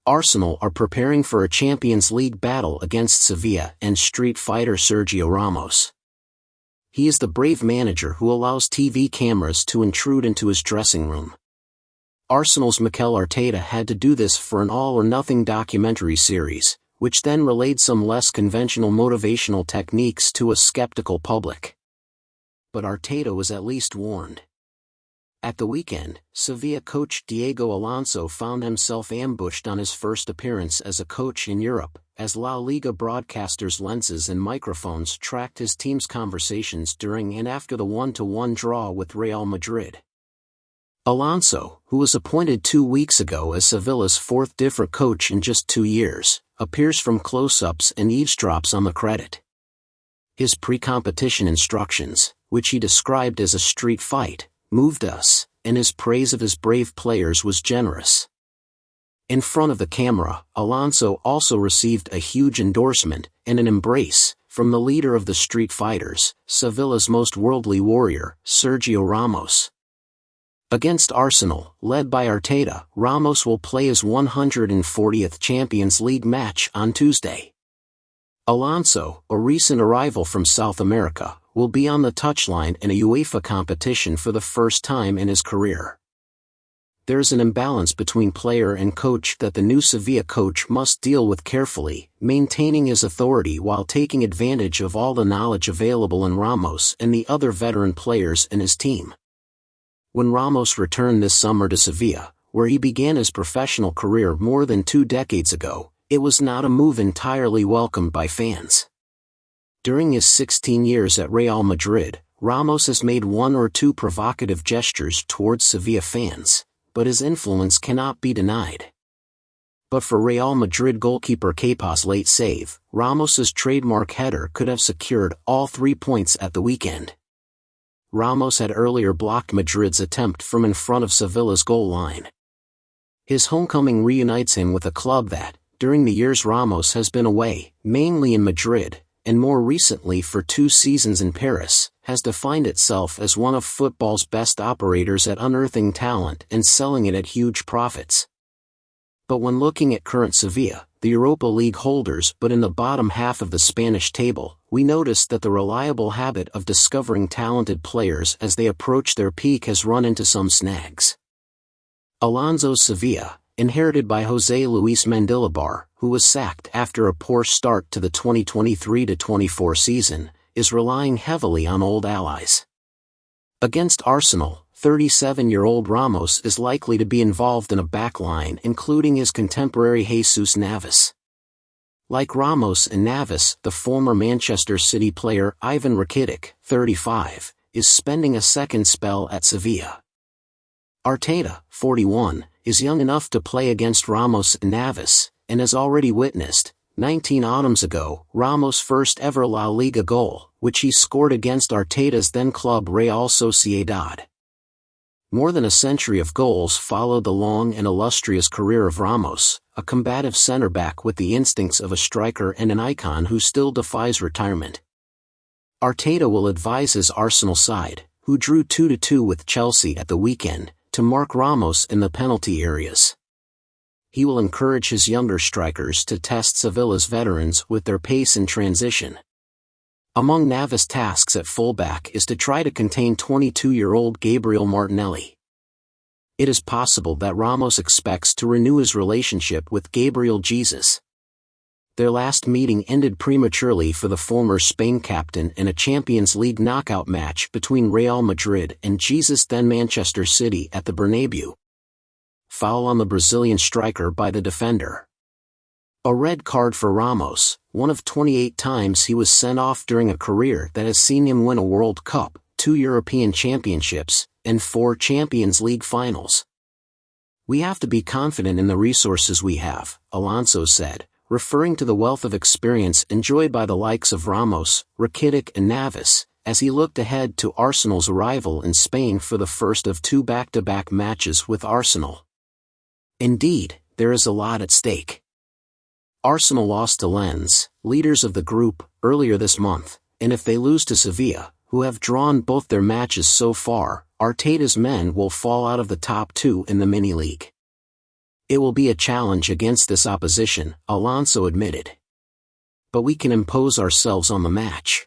Arsenal are preparing for a Champions League battle against Sevilla and street fighter Sergio Ramos. He is the brave manager who allows TV cameras to intrude into his dressing room. Arsenal's Mikel Arteta had to do this for an all-or-nothing documentary series, which then relayed some less conventional motivational techniques to a skeptical public. But Arteta was at least warned. At the weekend, Sevilla coach Diego Alonso found himself ambushed on his first appearance as a coach in Europe, as La Liga broadcasters' lenses and microphones tracked his team's conversations during and after the 1-1 draw with Real Madrid. Alonso, who was appointed 2 weeks ago as Sevilla's fourth different coach in just 2 years, appears from close-ups and eavesdrops on the credit. His pre-competition instructions, which he described as a street fight, moved us, and his praise of his brave players was generous. In front of the camera, Alonso also received a huge endorsement and an embrace from the leader of the street fighters, Sevilla's most worldly warrior, Sergio Ramos. Against Arsenal, led by Arteta, Ramos will play his 140th Champions League match on Tuesday. Alonso, a recent arrival from South America, will be on the touchline in a UEFA competition for the first time in his career. There is an imbalance between player and coach that the new Sevilla coach must deal with carefully, maintaining his authority while taking advantage of all the knowledge available in Ramos and the other veteran players in his team. When Ramos returned this summer to Sevilla, where he began his professional career more than 2 decades ago, it was not a move entirely welcomed by fans. During his 16 years at Real Madrid, Ramos has made 1 or 2 provocative gestures towards Sevilla fans, but his influence cannot be denied. But for Real Madrid goalkeeper Kepa's late save, Ramos's trademark header could have secured all 3 points at the weekend. Ramos had earlier blocked Madrid's attempt from in front of Sevilla's goal line. His homecoming reunites him with a club that, during the years Ramos has been away, mainly in Madrid, and more recently for 2 seasons in Paris, has defined itself as one of football's best operators at unearthing talent and selling it at huge profits. But when looking at current Sevilla, the Europa League holders but in the bottom half of the Spanish table, we notice that the reliable habit of discovering talented players as they approach their peak has run into some snags. Alonso's Sevilla, inherited by José Luis Mendilibar, who was sacked after a poor start to the 2023-24 season, is relying heavily on old allies. Against Arsenal, 37-year-old Ramos is likely to be involved in a backline including his contemporary Jesus Navas. Like Ramos and Navas, the former Manchester City player Ivan Rakitic, 35, is spending a second spell at Sevilla. Arteta, 41, is young enough to play against Ramos and Navas, and has already witnessed, 19 autumns ago, Ramos' first ever La Liga goal, which he scored against Arteta's then club Real Sociedad. More than a century of goals followed the long and illustrious career of Ramos, a combative centre-back with the instincts of a striker and an icon who still defies retirement. Arteta will advise his Arsenal side, who drew 2-2 with Chelsea at the weekend, to mark Ramos in the penalty areas. He will encourage his younger strikers to test Sevilla's veterans with their pace in transition. Among Navas' tasks at fullback is to try to contain 22-year-old Gabriel Martinelli. It is possible that Ramos expects to renew his relationship with Gabriel Jesus. Their last meeting ended prematurely for the former Spain captain in a Champions League knockout match between Real Madrid and Jesus' then Manchester City at the Bernabeu. Foul on the Brazilian striker by the defender. A red card for Ramos, one of 28 times he was sent off during a career that has seen him win a World Cup, 2 European Championships, and 4 Champions League finals. "We have to be confident in the resources we have," Alonso said, referring to the wealth of experience enjoyed by the likes of Ramos, Rakitic and Navas, as he looked ahead to Arsenal's arrival in Spain for the first of 2 back-to-back matches with Arsenal. Indeed, there is a lot at stake. Arsenal lost to Lens, leaders of the group, earlier this month, and if they lose to Sevilla, who have drawn both their matches so far, Arteta's men will fall out of the top 2 in the mini-league. It will be a challenge against this opposition, Alonso admitted. But we can impose ourselves on the match.